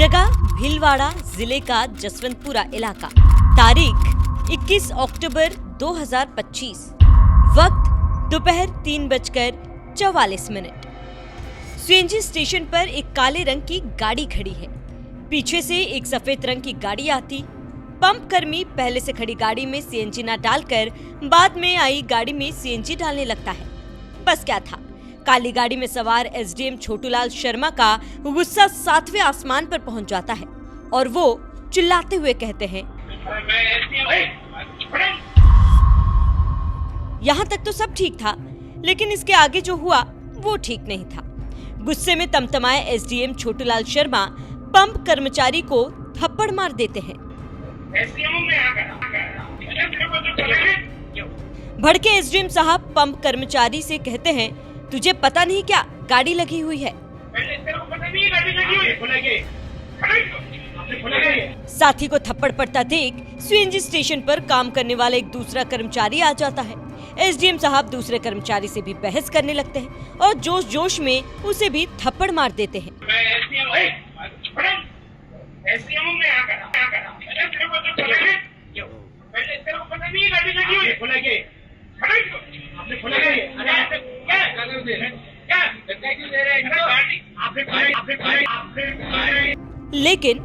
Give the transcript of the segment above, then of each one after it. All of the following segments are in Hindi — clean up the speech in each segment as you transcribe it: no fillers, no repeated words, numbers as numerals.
जगह भीलवाड़ा जिले का जसवंतपुरा इलाका। तारीख 21 अक्टूबर 2025। वक्त दोपहर 3:44। सीएनजी स्टेशन पर एक काले रंग की गाड़ी खड़ी है। पीछे से एक सफेद रंग की गाड़ी आती। पंप कर्मी पहले से खड़ी गाड़ी में सीएनजी न डालकर बाद में आई गाड़ी में सीएनजी डालने लगता है। बस क्या था, काली गाड़ी में सवार एसडीएम छोटूलाल शर्मा का गुस्सा 7वें आसमान पर पहुंच जाता है और वो चिल्लाते हुए कहते हैं, यहाँ तक तो सब ठीक था, लेकिन इसके आगे जो हुआ वो ठीक नहीं था। गुस्से में तमतमाए एसडीएम छोटूलाल शर्मा पंप कर्मचारी को थप्पड़ मार देते हैं। भड़के एसडीएम साहब पंप कर्मचारी से कहते हैं, तुझे पता नहीं क्या गाड़ी लगी हुई है। साथी को थप्पड़ पड़ता देख सीएनजी स्टेशन पर काम करने वाला एक दूसरा कर्मचारी आ जाता है। एसडीएम साहब दूसरे कर्मचारी से भी बहस करने लगते हैं और जोश जोश में उसे भी थप्पड़ मार देते हैं। लेकिन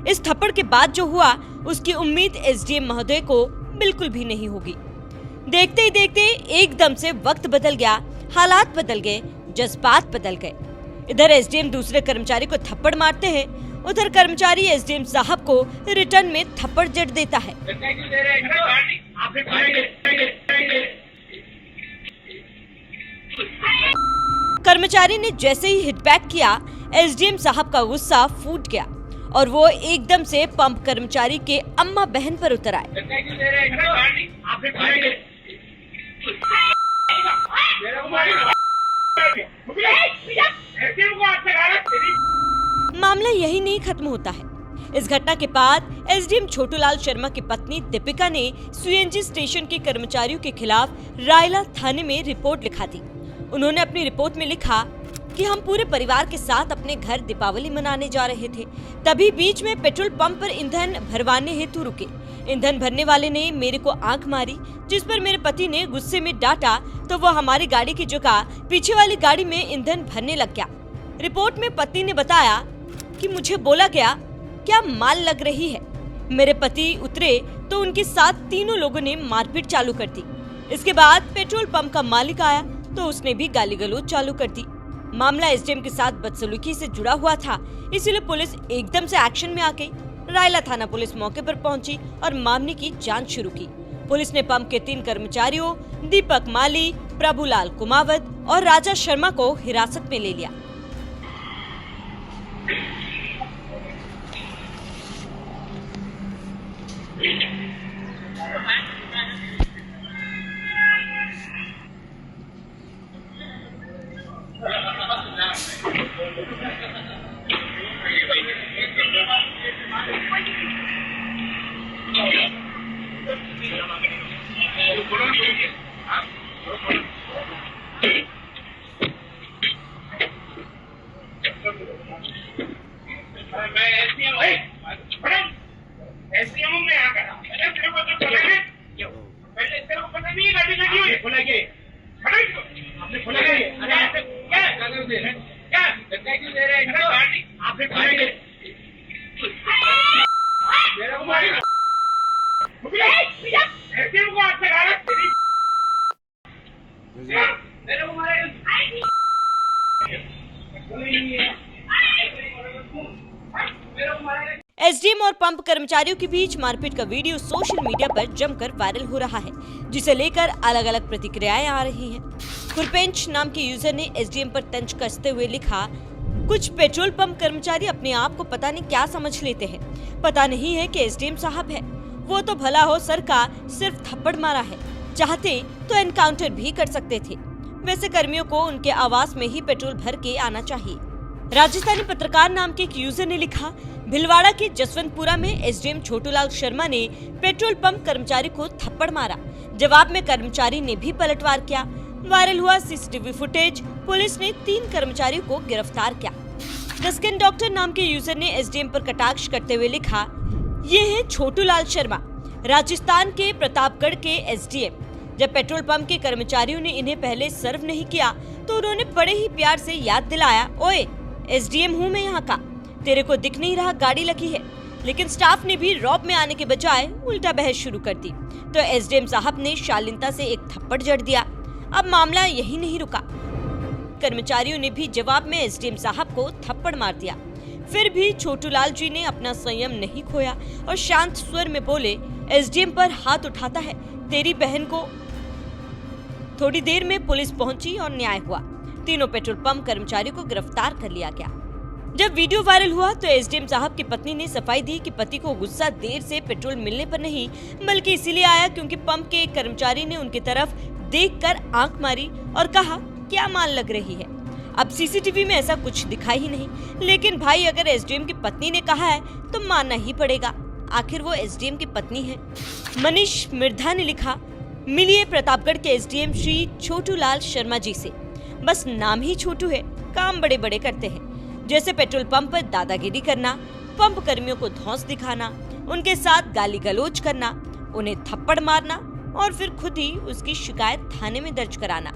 इस थप्पड़ के बाद जो हुआ उसकी उम्मीद एसडीएम महोदय को बिल्कुल भी नहीं होगी। देखते ही देखते एकदम से वक्त बदल गया, हालात बदल गए, जज्बात बदल गए। इधर एसडीएम दूसरे कर्मचारी को थप्पड़ मारते हैं, उधर कर्मचारी एसडीएम साहब को रिटर्न में थप्पड़ जड़ देता है। कर्मचारी ने जैसे ही हिटबैक किया, एसडीएम साहब का गुस्सा फूट गया और वो एकदम से पंप कर्मचारी के अम्मा बहन पर उतर आए। मामला यही नहीं खत्म होता है। इस घटना के बाद एसडीएम छोटूलाल शर्मा की पत्नी दीपिका ने सीएनजी स्टेशन के कर्मचारियों के खिलाफ रायला थाने में रिपोर्ट लिखा दी। उन्होंने अपनी रिपोर्ट में लिखा कि हम पूरे परिवार के साथ अपने घर दीपावली मनाने जा रहे थे, तभी बीच में पेट्रोल पंप पर ईंधन भरवाने हेतु रुके। ईंधन भरने वाले ने मेरे को आंख मारी, जिस पर मेरे पति ने गुस्से में डांटा तो वो हमारी गाड़ी की जगह पीछे वाली गाड़ी में ईंधन भरने लग गया। रिपोर्ट में पत्नी ने बताया कि मुझे बोला गया क्या माल लग रही है। मेरे पति उतरे तो उनके साथ तीनों लोगों ने मारपीट चालू कर दी। इसके बाद पेट्रोल पंप का मालिक आया तो उसने भी गाली गलौज चालू कर दी। मामला एसडीएम के साथ बदसलूकी से जुड़ा हुआ था, इसीलिए पुलिस एकदम से एक्शन में आ गई। रायला थाना पुलिस मौके पर पहुंची और मामले की जांच शुरू की। पुलिस ने पंप के 3 कर्मचारियों दीपक माली, प्रभुलाल कुमावत और राजा शर्मा को हिरासत में ले लिया। एसडीएम और पंप कर्मचारियों के बीच मारपीट का वीडियो सोशल मीडिया पर जमकर वायरल हो रहा है, जिसे लेकर अलग अलग प्रतिक्रियाएं आ रही हैं। खुरपेंच नाम के यूजर ने एसडीएम पर तंज कसते हुए लिखा, कुछ पेट्रोल पंप कर्मचारी अपने आप को पता नहीं क्या समझ लेते हैं। पता नहीं है कि एसडीएम साहब है, वो तो भला हो सर का सिर्फ थप्पड़ मारा है, चाहते तो एनकाउंटर भी कर सकते थे। वैसे कर्मियों को उनके आवास में ही पेट्रोल भर के आना चाहिए। राजस्थानी पत्रकार नाम के एक यूजर ने लिखा, भीलवाड़ा के जसवंतपुरा में एसडीएम छोटूलाल शर्मा ने पेट्रोल पंप कर्मचारी को थप्पड़ मारा। जवाब में कर्मचारी ने भी पलटवार किया। वायरल हुआ सीसीटीवी फुटेज, पुलिस ने 3 कर्मचारियों को गिरफ्तार किया। द स्किन डॉक्टर नाम के यूजर ने एसडीएम पर कटाक्ष करते हुए लिखा, ये है छोटू लाल शर्मा, राजस्थान के प्रतापगढ़ के एसडीएम। जब पेट्रोल पंप के कर्मचारियों ने इन्हें पहले सर्व नहीं किया तो उन्होंने बड़े ही प्यार से याद दिलाया, ओए एसडीएम हूँ मैं यहाँ का, तेरे को दिख नहीं रहा गाड़ी लगी है। लेकिन स्टाफ ने भी रौब में आने के बजाय उल्टा बहस शुरू कर दी तो एसडीएम साहब ने शालीनता से एक थप्पड़ जड़ दिया। अब मामला यही नहीं रुका, कर्मचारियों ने भी जवाब में एसडीएम साहब को थप्पड़ मार दिया। फिर भी छोटूलाल जी ने अपना संयम नहीं खोया और शांत स्वर में बोले, एसडीएम पर हाथ उठाता है तेरी बहन को। थोड़ी देर में पुलिस पहुंची और न्याय हुआ। तीनों पेट्रोल पंप कर्मचारियों को गिरफ्तार कर लिया गया। जब वीडियो वायरल हुआ तो एसडीएम साहब की पत्नी ने सफाई दी कि पति को गुस्सा देर से पेट्रोल मिलने पर नहीं बल्कि इसीलिए आया क्योंकि पंप के एक कर्मचारी ने उनकी तरफ देखकर आंख मारी और कहा, क्या माल लग रही है। अब सीसीटीवी में ऐसा कुछ दिखा ही नहीं, लेकिन भाई अगर एसडीएम की पत्नी ने कहा है तो मानना ही पड़ेगा, आखिर वो एसडीएम की पत्नी है। मनीष मिर्धा ने लिखा, मिलिए प्रतापगढ़ के एसडीएम श्री छोटू लाल शर्मा जी से। बस नाम ही छोटू है, काम बड़े बड़े करते हैं, जैसे पेट्रोल पंप पर दादागिरी करना, पंप कर्मियों को धौंस दिखाना, उनके साथ गाली गलौज करना, उन्हें थप्पड़ मारना और फिर खुद ही उसकी शिकायत थाने में दर्ज कराना।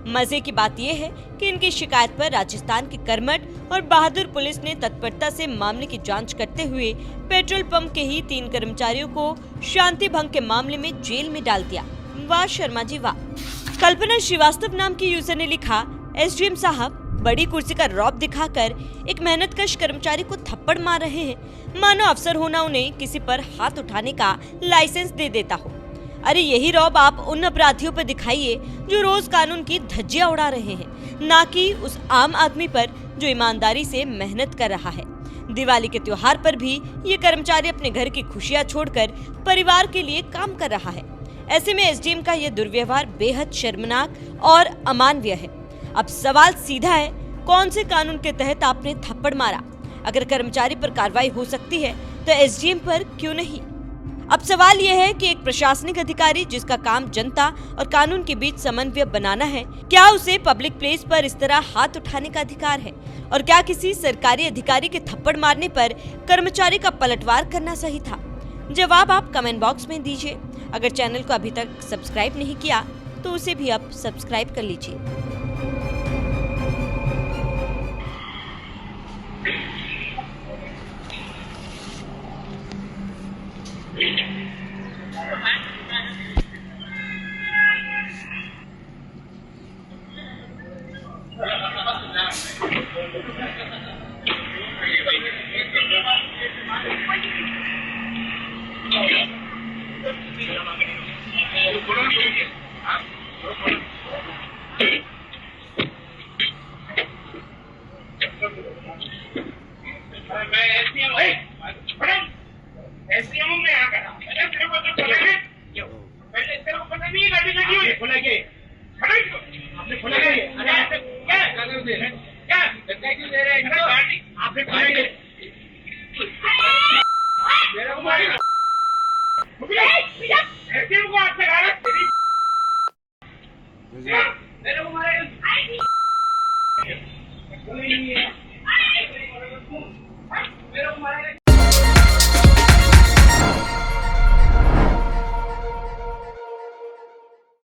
मजे की बात यह है कि इनकी शिकायत पर राजस्थान की कर्मठ और बहादुर पुलिस ने तत्परता से मामले की जांच करते हुए पेट्रोल पंप के ही 3 कर्मचारियों को शांति भंग के मामले में जेल में डाल दिया। वाह शर्मा जी वाह। कल्पना श्रीवास्तव नाम की यूजर ने लिखा, एसडीएम साहब बड़ी कुर्सी का रौब दिखाकर एक मेहनतकश कर्मचारी को थप्पड़ मार रहे हैं, मानो अफसर होना उन्हें किसी पर हाथ उठाने का लाइसेंस दे देता हो। अरे यही रौब आप उन अपराधियों पर दिखाइए जो रोज कानून की धज्जियां उड़ा रहे हैं, ना कि उस आम आदमी पर जो ईमानदारी से मेहनत कर रहा है। दिवाली के त्योहार पर भी ये कर्मचारी अपने घर की खुशियां छोड़कर परिवार के लिए काम कर रहा है। ऐसे में एसडीएम का यह दुर्व्यवहार बेहद शर्मनाक और अमानवीय है। अब सवाल सीधा है, कौन से कानून के तहत आपने थप्पड़ मारा? अगर कर्मचारी पर कार्रवाई हो सकती है तो एसडीएम पर क्यों नहीं? अब सवाल यह है कि एक प्रशासनिक अधिकारी जिसका काम जनता और कानून के बीच समन्वय बनाना है, क्या उसे पब्लिक प्लेस पर इस तरह हाथ उठाने का अधिकार है? और क्या किसी सरकारी अधिकारी के थप्पड़ मारने पर कर्मचारी का पलटवार करना सही था? जवाब आप कमेंट बॉक्स में दीजिए। अगर चैनल को अभी तक सब्सक्राइब नहीं किया तो उसे भी अब सब्सक्राइब कर लीजिए। Yeah.